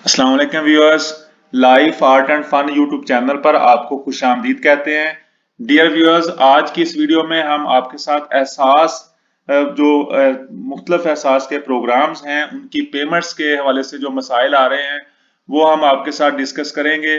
अस्सलाम वालेकुम viewers, life art and fun YouTube channel पर आपको खुश आमदीद कहते हैं। डियर व्यूअर्स, आज की इस वीडियो में हम आपके साथ एहसास जो मुख्तलिफ एहसास के प्रोग्राम्स हैं उनकी पेमेंट्स के हवाले से जो मसाइल आ रहे हैं वो हम आपके साथ डिस्कस करेंगे।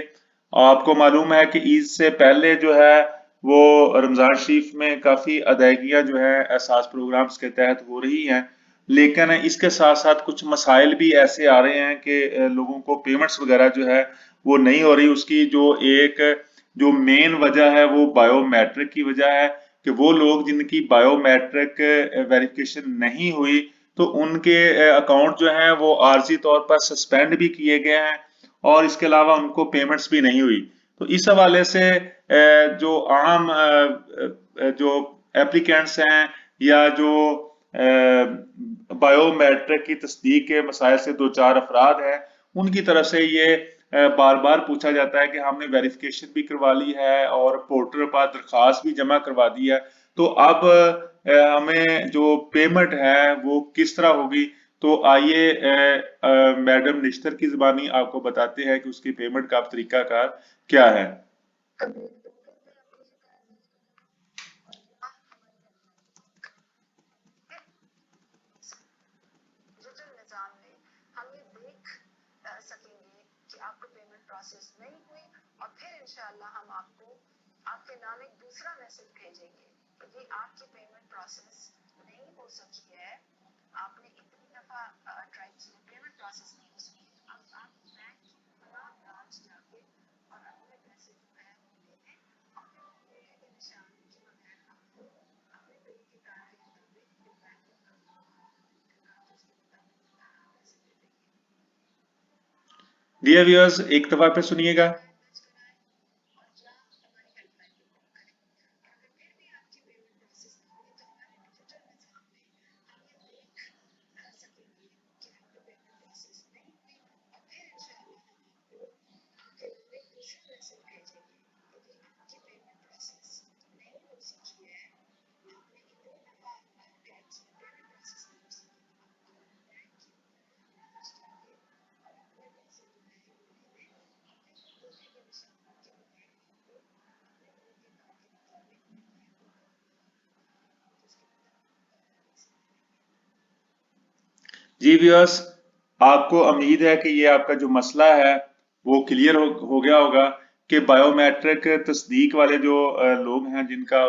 आपको मालूम है कि ईद से पहले जो है वो रमज़ान शरीफ में काफ़ी अदायगियाँ जो है एहसास प्रोग्राम्स के तहत हो रही हैं, लेकिन इसके साथ साथ कुछ मसाइल भी ऐसे आ रहे हैं कि लोगों को पेमेंट्स वगैरह जो है वो नहीं हो रही। उसकी जो मेन वजह है वो बायोमेट्रिक की वजह है कि वो लोग जिनकी बायोमेट्रिक वेरिफिकेशन नहीं हुई तो उनके अकाउंट जो हैं वो आर्जी तौर पर सस्पेंड भी किए गए हैं और इसके अलावा उनको पेमेंट्स भी नहीं हुई। तो इस हवाले से जो आम जो एप्लीकेंट्स हैं या जो बायोमेट्रिक की तस्दीक के मसाइल से दो चार अफराद हैं, उनकी तरफ से ये बार बार पूछा जाता है कि हमने वेरिफिकेशन भी करवा ली है और पोर्टल पर दरखास्त भी जमा करवा दी है, तो अब हमें जो पेमेंट है वो किस तरह होगी। तो आइए मैडम निश्तर की जुबानी आपको बताते हैं कि उसकी पेमेंट का तरीकाकार क्या है। डियर व्यूअर्स, एक दफा फिर सुनिएगा। जी व्यूअर्स, आपको उम्मीद है कि ये आपका जो मसला है वो क्लियर हो गया होगा कि बायोमेट्रिक तस्दीक वाले जो लोग हैं जिनका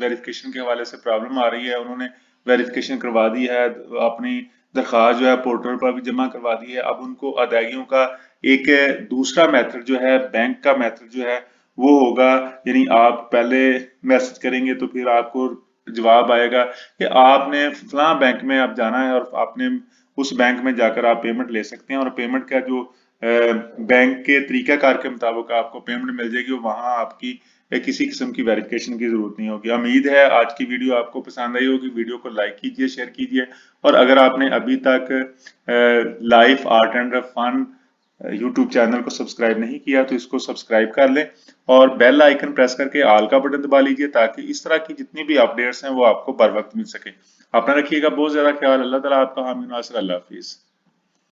वेरिफिकेशन के हवाले से प्रॉब्लम आ रही है, उन्होंने वेरिफिकेशन करवा दी है, अपनी दरख्वास्त जो है पोर्टल पर भी जमा करवा दी है। अब उनको अदायगियों का एक दूसरा मेथड जो है, बैंक का मेथड जो है वो होगा, यानी आप पहले मैसेज करेंगे तो फिर आपको जवाब आएगा कि आपने फलां बैंक में आप जाना है और आपने उस बैंक में जाकर आप पेमेंट ले सकते हैं और पेमेंट का जो बैंक के तरीकाकार के मुताबिक आपको पेमेंट मिल जाएगी। वहां आपकी किसी किस्म की वेरिफिकेशन की जरूरत नहीं होगी। उम्मीद है आज की वीडियो आपको पसंद आई होगी। वीडियो को लाइक कीजिए, शेयर कीजिए और अगर आपने अभी तक life art and fun YouTube channel को सब्सक्राइब नहीं किया तो इसको सब्सक्राइब कर लें और बेल आइकन प्रेस करके ऑल का बटन दबा लीजिए ताकि इस तरह की जितनी भी अपडेट्स हैं वो आपको बर वक्त मिल सके। अपना रखिएगा बहुत ज्यादा ख्याल। अल्लाह ताला आपका हामी नासिर। अल्लाह हाफिज।